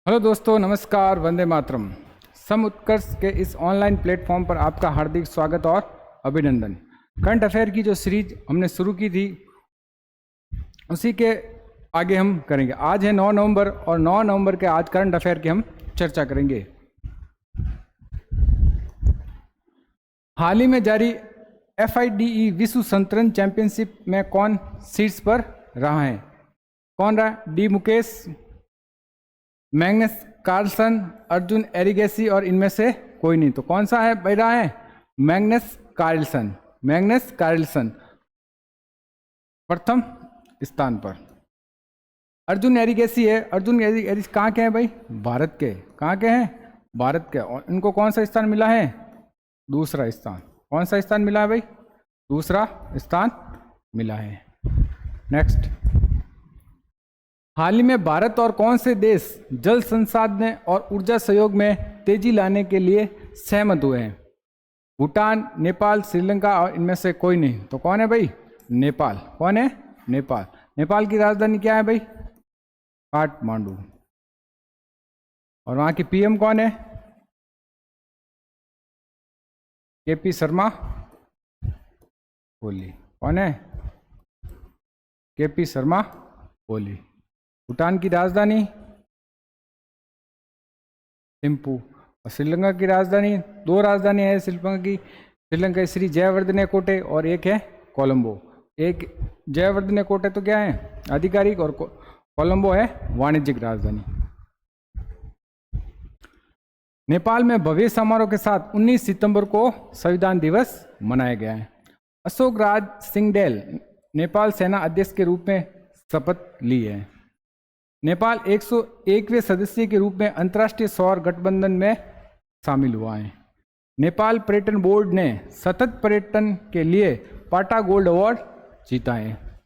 Hello दोस्तों, नमस्कार। वंदे मातरम। सम उत्कर्ष के इस ऑनलाइन प्लेटफॉर्म पर आपका हार्दिक स्वागत और अभिनंदन। करंट अफेयर की जो सीरीज हमने शुरू की थी उसी के आगे हम करेंगे। आज है 9 नवंबर और 9 नवंबर के आज करंट अफेयर की हम चर्चा करेंगे। हाल ही में जारी FIDE विश्व शतरंज चैंपियनशिप में कौन शीर्ष पर रहा है? कौन रहा? D Mukesh, Magnus Carlsen, Arjun Erigaisi और इनमें से कोई नहीं। तो कौन सा है भाई? रहा है मैग्नस कार्लसन। मैग्नस कार्लसन प्रथम स्थान पर। अर्जुन एरिगेसी है। अर्जुन एरिगेसी कहाँ के हैं भाई? भारत के। कहाँ के हैं? भारत के। और इनको कौन सा स्थान मिला है? दूसरा स्थान। कौन सा स्थान मिला है भाई? दूसरा स्थान मिला है। नेक्स्ट, हाल ही में भारत और कौन से देश जल संसाधन और ऊर्जा सहयोग में तेजी लाने के लिए सहमत हुए हैं? भूटान, नेपाल, श्रीलंका और इनमें से कोई नहीं। तो कौन है भाई? नेपाल। कौन है? नेपाल। नेपाल की राजधानी क्या है भाई? काठमांडू। और वहां की PM कौन है? KP शर्मा ओली। कौन है? KP शर्मा ओली। भूटान की राजधानी थिम्पू। और श्रीलंका की राजधानी, दो राजधानी है श्रीलंका की। श्रीलंका श्री जयवर्धने कोटे और एक है कोलंबो। एक जयवर्धने कोटे तो क्या है? आधिकारिक, और कोलंबो है वाणिज्यिक राजधानी। नेपाल में भव्य समारोह के साथ 19 सितंबर को संविधान दिवस मनाया गया है। अशोक राज सिंगडेल नेपाल सेना अध्यक्ष के रूप में शपथ ली है। नेपाल 101वें सदस्य के रूप में अंतर्राष्ट्रीय सौर गठबंधन में शामिल हुआ है। नेपाल पर्यटन बोर्ड ने सतत पर्यटन के लिए पाटा गोल्ड अवार्ड जीता है।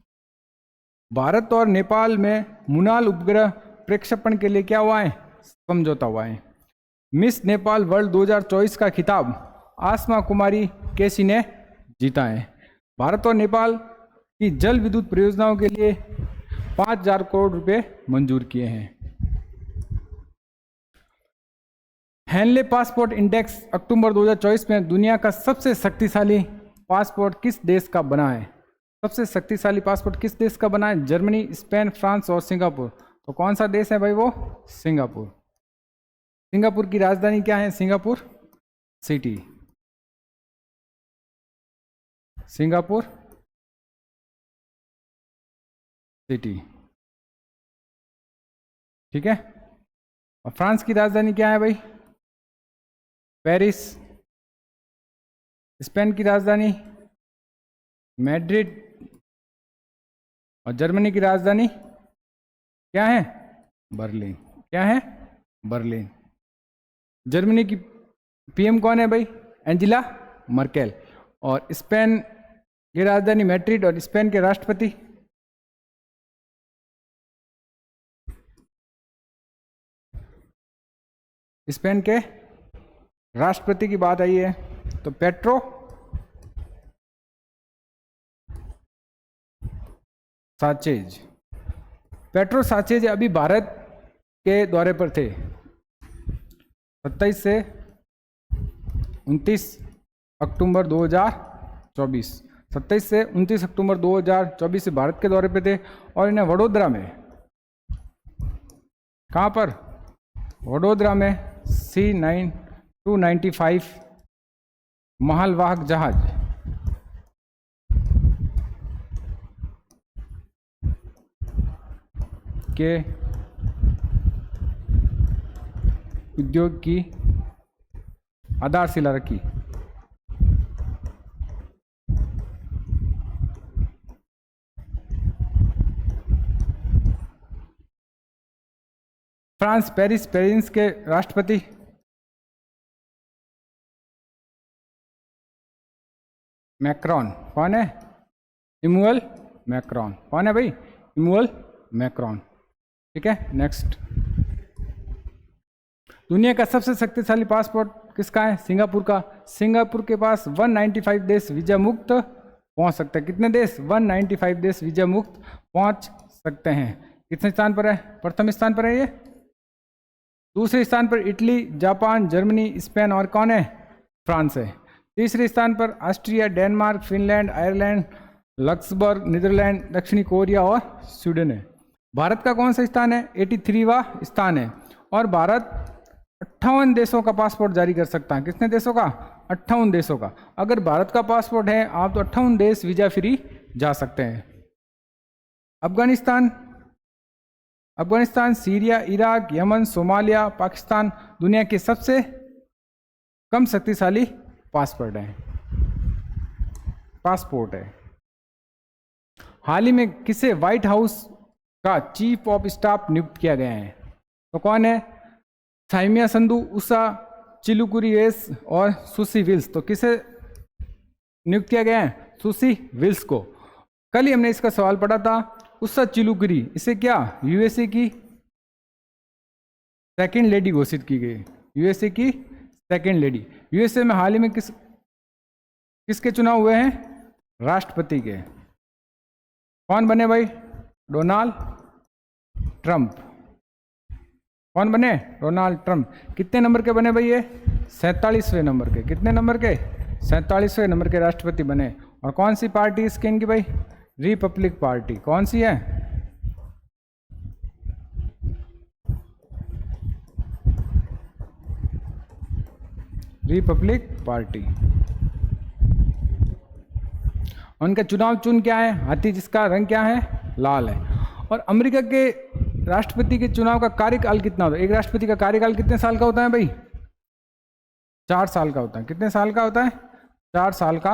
भारत और नेपाल में मुनाल उपग्रह प्रक्षेपण के लिए क्या हुआ है? समझौता हुआ है। मिस नेपाल वर्ल्ड 2024 का खिताब आसमा कुमारी केसी ने जीता है। भारत और नेपाल की जल विद्युत परियोजनाओं के लिए 5,000 करोड़ रुपए मंजूर किए हैं। हेनले पासपोर्ट इंडेक्स अक्टूबर 2024 में दुनिया का सबसे शक्तिशाली पासपोर्ट किस देश का बना है? सबसे शक्तिशाली पासपोर्ट किस देश का बना है? जर्मनी, स्पेन, फ्रांस और सिंगापुर। तो कौन सा देश है भाई? वो सिंगापुर। सिंगापुर की राजधानी क्या है? Singapore city. सिंगापुर सिटी, ठीक है। और फ्रांस की राजधानी क्या है भाई? पेरिस। स्पेन की राजधानी मैड्रिड। और जर्मनी की राजधानी क्या है? बर्लिन। क्या है? बर्लिन। जर्मनी की PM कौन है भाई? Angela Merkel. और स्पेन की राजधानी मैड्रिड और स्पेन के राष्ट्रपति स्पेन के राष्ट्रपति की बात आई है तो पेट्रो साचेज। पेट्रो साचेज अभी भारत के दौरे पर थे। 27 से 29 अक्टूबर 2024। 27 से 29 अक्टूबर 2024 से भारत के दौरे पे थे और इन्हें वडोदरा में, कहाँ पर? वडोदरा में C-295 मालवाहक जहाज के उद्योग की आधारशिला रखी। फ्रांस पेरिस के राष्ट्रपति मैक्रॉन। कौन है? Emmanuel Macron. कौन है भाई? इमैनुअल मैक्रॉन, ठीक है। नेक्स्ट, दुनिया का सबसे शक्तिशाली पासपोर्ट किसका है? सिंगापुर का। सिंगापुर के पास 195 देश वीजा मुक्त पहुंच सकते हैं। कितने देश? 195 देश वीजा मुक्त पहुंच सकते हैं। कितने स्थान पर है? प्रथम स्थान पर है ये। दूसरे स्थान पर इटली, जापान, जर्मनी, स्पेन और कौन है? फ्रांस है। तीसरे स्थान पर Austria, Denmark, Finland, Ireland, Luxembourg, Netherland, दक्षिणी कोरिया और स्वीडन है। भारत का कौन सा स्थान है? 83वां स्थान है। और भारत 58 देशों का पासपोर्ट जारी कर सकता है। कितने देशों का? 58 देशों का। अगर भारत का पासपोर्ट है आप तो 58 देश वीजा फ्री जा सकते हैं। Afghanistan, Syria, Iraq, Yemen, Somalia, Pakistan दुनिया के सबसे कम शक्तिशाली पासपोर्ट है। हाल ही में किसे व्हाइट हाउस का चीफ ऑफ स्टाफ नियुक्त किया गया है? तो कौन है? साइमिया संधू, उषा चिलुकुरिएस और सुसी विल्स। तो किसे नियुक्त किया गया है? सुसी विल्स को। कल ही हमने इसका सवाल पढ़ा था। उषा चिलुकुरी, इसे क्या यूएसए की सेकंड लेडी घोषित की गई। यूएसए की सेकंड लेडी। यूएसए में हाल ही में किसके चुनाव हुए हैं? राष्ट्रपति के। कौन बने भाई? Donald Trump. कौन बने? Donald Trump. कितने नंबर के बने भाई ये? 47वें नंबर के। कितने नंबर के? 47वें नंबर के राष्ट्रपति बने। और कौन सी पार्टी इसकी इनकी भाई? Republic party. कौन सी है? Republic party. उनका चुनाव चिन्ह क्या है? हाथी, जिसका रंग क्या है? लाल है। और अमेरिका के राष्ट्रपति के चुनाव का कार्यकाल कितना होता है? एक राष्ट्रपति का कार्यकाल कितने साल का होता है भाई? 4 साल का होता है। कितने साल का होता है? 4 साल का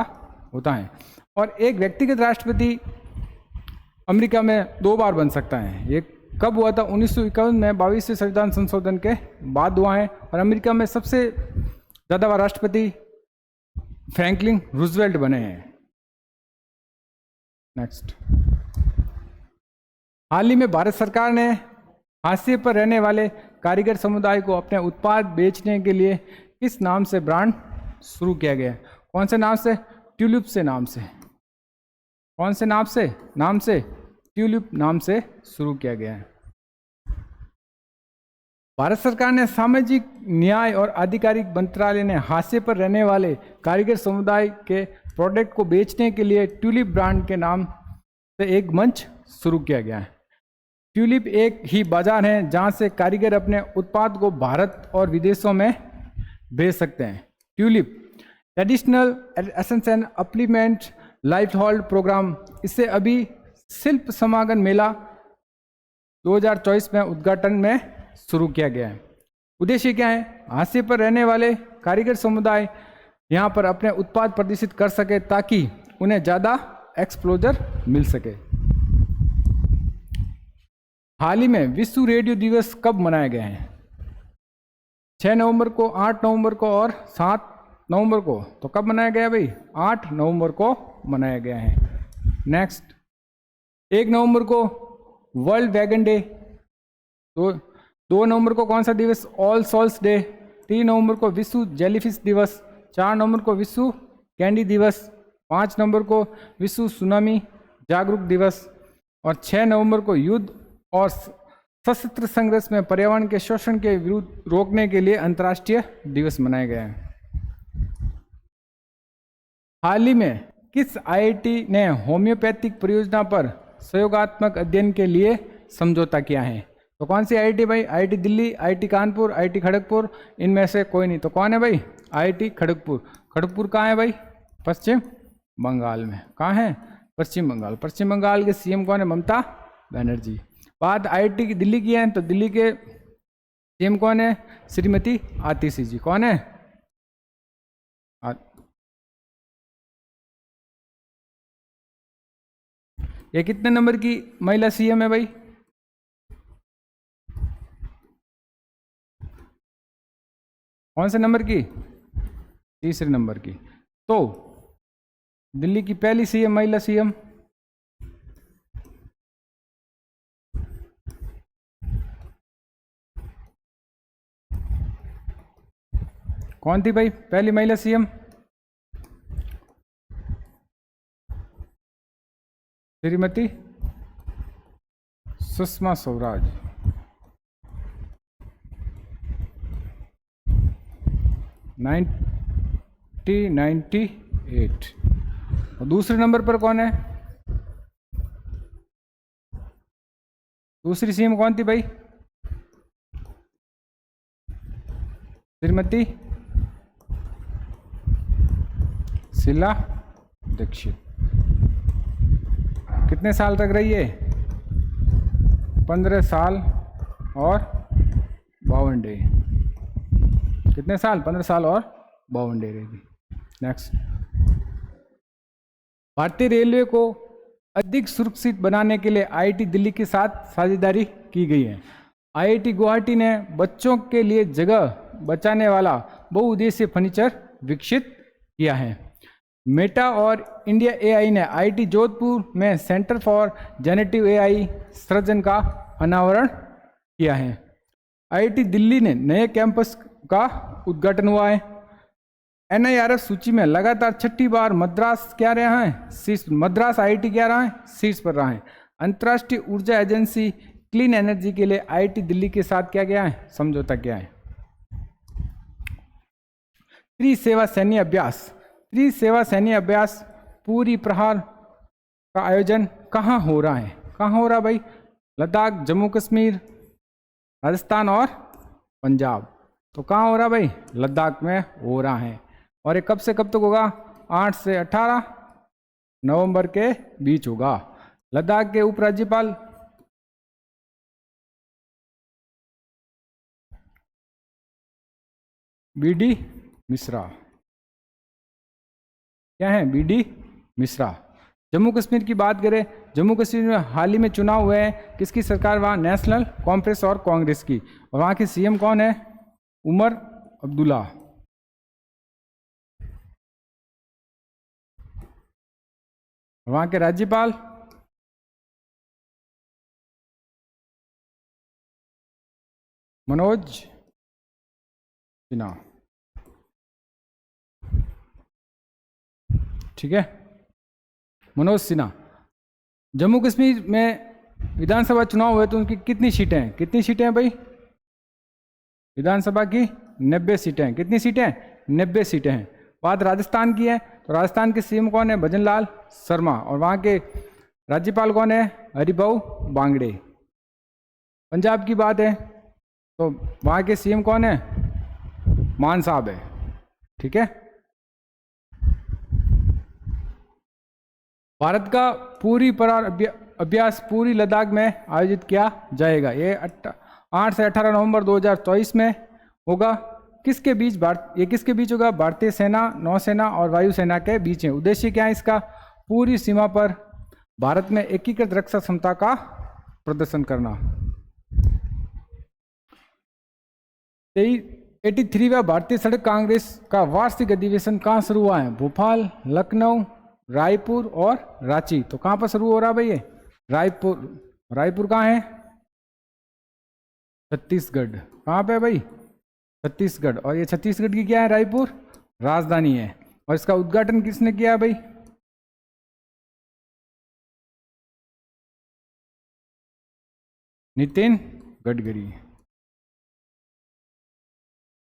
होता है। और एक व्यक्तिगत राष्ट्रपति अमेरिका में 2 बार बन सकता है। ये कब हुआ था? 1951 में 22वें संविधान संशोधन के बाद हुआ है। और अमेरिका में सबसे ज़्यादा बार राष्ट्रपति फ्रैंकलिन रूजवेल्ट बने हैं। नेक्स्ट, हाल ही में भारत सरकार ने हाशिए पर रहने वाले कारीगर समुदाय को अपने उत्पाद बेचने के लिए किस नाम से ब्रांड शुरू किया गया? कौन से नाम से? ट्यूलिप से नाम से। कौन से नाम से? ट्यूलिप नाम से शुरू किया गया है। भारत सरकार ने सामाजिक न्याय और आधिकारिक मंत्रालय ने हाशिए पर रहने वाले कारीगर समुदाय के प्रोडक्ट को बेचने के लिए ट्यूलिप ब्रांड के नाम से एक मंच शुरू किया गया है। ट्यूलिप एक ही बाजार है जहां से कारीगर अपने उत्पाद को भारत और विदेशों में बेच सकते हैं। ट्यूलिप ट्रेडिशनल एसेंस एंड अप्लीमेंट लाइफ होल्ड प्रोग्राम, इससे अभी शिल्प समागम मेला 2024 में उद्घाटन में शुरू किया गया है। उद्देश्य क्या है? हाशिए पर रहने वाले कारीगर समुदाय यहाँ पर अपने उत्पाद प्रदर्शित कर सके ताकि उन्हें ज़्यादा एक्सपोजर मिल सके। हाल ही में विश्व रेडियो दिवस कब मनाया गया है? 6 नवंबर को, 8 नवंबर को और 7 नवंबर को। तो कब मनाया गया भाई? 8 नवंबर को मनाया गया है। नेक्स्ट, 1 नवंबर को वर्ल्ड वैगन डे। तो 2 नवंबर को कौन सा दिवस? All souls day. 3 नवंबर को विश्व जेलीफिश दिवस। 4 नवंबर को विश्व कैंडी दिवस। 5 नवंबर को विश्व सुनामी जागरूक दिवस। और 6 नवंबर को युद्ध और सशस्त्र संघर्ष में पर्यावरण के शोषण के विरुद्ध रोकने के लिए अंतर्राष्ट्रीय दिवस मनाया गया है। हाल ही में किस आईआईटी ने होम्योपैथिक परियोजना पर सहयोगात्मक अध्ययन के लिए समझौता किया है? तो कौन सी आईआईटी भाई? IIT Delhi, IIT Kanpur, IIT Kharagpur, इनमें से कोई नहीं। तो कौन है भाई? आईआईटी खड़गपुर। खड़गपुर कहाँ है भाई? पश्चिम बंगाल में। कहाँ है? पश्चिम बंगाल। पश्चिम बंगाल के सीएम कौन है? ममता बनर्जी। बात आईआईटी की दिल्ली की है तो दिल्ली के सीएम कौन है? श्रीमती आतिशी जी। कौन है? ये कितने नंबर की महिला सीएम है भाई? कौन से नंबर की? तीसरे नंबर की। तो दिल्ली की पहली सीएम, महिला सीएम। कौन थी भाई पहली महिला सीएम? श्रीमती सुषमा स्वराज। 1998। और दूसरे नंबर पर कौन है? दूसरी सीएम कौन थी भाई? श्रीमती शीला दीक्षित। कितने साल तक रही है? 15 साल और 52 डे। कितने साल? 15 साल और 52 डे रहेगी। नेक्स्ट, भारतीय रेलवे को अधिक सुरक्षित बनाने के लिए आईआईटी दिल्ली के साथ साझेदारी की गई है। आईआईटी गुवाहाटी ने बच्चों के लिए जगह बचाने वाला बहुउद्देशीय फर्नीचर विकसित किया है। मेटा और इंडिया एआई ने आईआईटी जोधपुर में सेंटर फॉर जेनेटिव एआई सृजन का अनावरण किया है। आईआईटी दिल्ली ने नए कैंपस का उद्घाटन हुआ है। एनआईआरएफ सूची में लगातार छठी बार मद्रास क्या रहा है? शीर्ष। मद्रास आईआईटी क्या रहा है? शीर्ष पर रहा है। अंतर्राष्ट्रीय ऊर्जा एजेंसी क्लीन एनर्जी के लिए आईआईटी दिल्ली के साथ क्या गया है? समझौता किया है। त्रिसेवा सैन्य अभ्यास। त्रिसेवा सैन्य अभ्यास पूरी प्रहार का आयोजन कहाँ हो रहा है? कहाँ हो रहा भाई? लद्दाख, जम्मू कश्मीर, राजस्थान और पंजाब। तो कहाँ हो रहा भाई? लद्दाख में हो रहा है। और ये कब से कब तक होगा? 8 से 18 नवंबर के बीच होगा। लद्दाख के उपराज्यपाल बीडी मिश्रा। क्या है? बीडी मिश्रा। जम्मू कश्मीर की बात करें, जम्मू कश्मीर में हाल ही में चुनाव हुए हैं। किसकी सरकार वहाँ? नेशनल कॉन्फ्रेंस और कांग्रेस की। और वहाँ के सीएम कौन है? उमर अब्दुल्ला। वहाँ के राज्यपाल मनोज सिन्हा। ठीक है, मनोज सिन्हा। जम्मू कश्मीर में विधानसभा चुनाव हुए तो उनकी कितनी सीटें हैं? कितनी सीटें हैं भाई? विधानसभा की 90 सीटें हैं। कितनी सीटें हैं? 90 सीटें हैं। बात राजस्थान की है तो राजस्थान के सीएम कौन है? भजनलाल शर्मा। और वहाँ के राज्यपाल कौन है? हरिभाऊ बांगड़े। पंजाब की बात है तो वहाँ के सीएम कौन है? मान साहब है। ठीक है। भारत का पूरी प्रहार अभ्यास पूरी लद्दाख में आयोजित किया जाएगा। ये 8 से 18 नवंबर 2024 में होगा। किसके बीच? ये किसके बीच होगा? भारतीय सेना, नौसेना और वायुसेना के बीच है। उद्देश्य क्या है इसका? पूरी सीमा पर भारत में एकीकृत रक्षा क्षमता का प्रदर्शन करना। 83वां भारतीय सड़क कांग्रेस का वार्षिक अधिवेशन कहाँ शुरू हुआ है? भोपाल, लखनऊ, रायपुर और रांची। तो कहाँ पर शुरू हो रहा भाई? ये रायपुर। रायपुर कहाँ है? छत्तीसगढ़। कहाँ पे है भाई? छत्तीसगढ़। और ये छत्तीसगढ़ की क्या है? रायपुर राजधानी है। और इसका उद्घाटन किसने किया है भाई? नितिन गडकरी।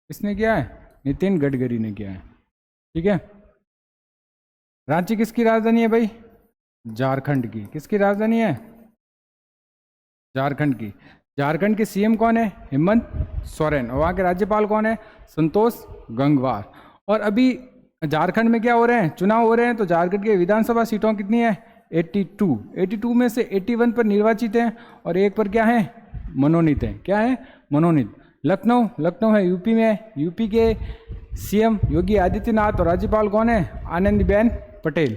किसने किया है? नितिन गडकरी ने किया है। ठीक है। रांची किसकी राजधानी है भाई? झारखंड की। किसकी राजधानी है? झारखंड की। झारखंड के सीएम कौन है? हेमंत सोरेन। और वहाँ के राज्यपाल कौन है? संतोष गंगवार। और अभी झारखंड में क्या हो रहे हैं? चुनाव हो रहे हैं। तो झारखंड के विधानसभा सीटों कितनी है? 82 में से 81 पर निर्वाचित हैं और एक पर क्या है? मनोनीत है। क्या है? मनोनीत। लखनऊ है यूपी में। यूपी के सीएम योगी आदित्यनाथ और राज्यपाल कौन है? आनंदीबेन पटेल।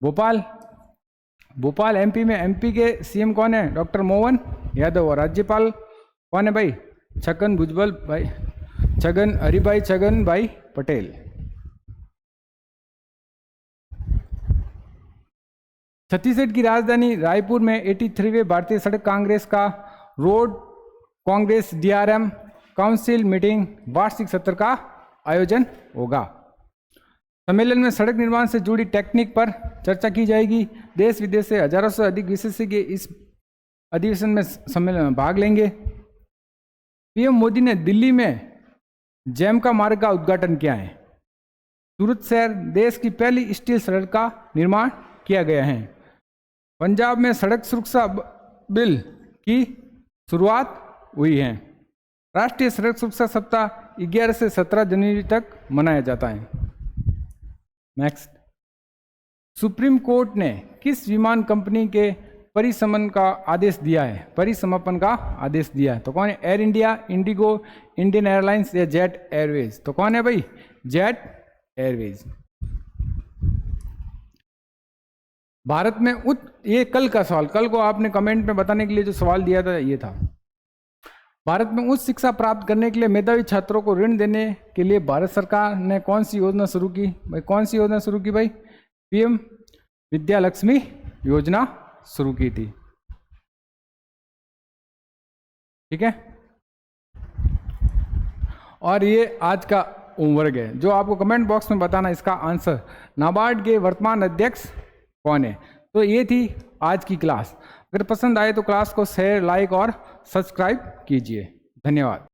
भोपाल एमपी में। एमपी के सीएम कौन है? डॉक्टर मोहन यादव। और राज्यपाल कौन है भाई? हरिभाई छगन भाई पटेल। छत्तीसगढ़ की राजधानी रायपुर में 83वें भारतीय सड़क कांग्रेस का road Congress DRM council meeting वार्षिक सत्र का आयोजन होगा। सम्मेलन में सड़क निर्माण से जुड़ी टेक्निक पर चर्चा की जाएगी। देश विदेश से हजारों से अधिक विशेषज्ञ इस अधिवेशन में सम्मेलन में भाग लेंगे। पीएम मोदी ने दिल्ली में जैम का मार्ग का उद्घाटन किया है? सूरत शहर देश की पहली स्टील सड़क का निर्माण किया गया है। पंजाब में सड़क सुरक्षा बिल की शुरुआत हुई है। राष्ट्रीय सड़क सुरक्षा सप्ताह 11 से 17 जनवरी तक मनाया जाता है। नेक्स्ट, सुप्रीम कोर्ट ने किस विमान कंपनी के परिसमन का आदेश दिया है? परिसमापन का आदेश दिया है तो कौन है? Air India, Indigo, Indian airlines या जेट एयरवेज? तो कौन है भाई? Jet Airways. भारत में ये कल का सवाल, कल को आपने कमेंट में बताने के लिए जो सवाल दिया था ये था, भारत में उच्च शिक्षा प्राप्त करने के लिए मेधावी छात्रों को ऋण देने के लिए भारत सरकार ने कौन सी योजना शुरू की? भाई कौन सी योजना शुरू की भाई? पीएम विद्या लक्ष्मी योजना शुरू की थी। ठीक है, और ये आज का होमवर्क है जो आपको कमेंट बॉक्स में बताना इसका आंसर। नाबार्ड के वर्तमान अध्यक्ष कौन है? तो ये थी आज की क्लास। अगर पसंद आए तो क्लास को शेयर, लाइक और सब्सक्राइब कीजिए। धन्यवाद।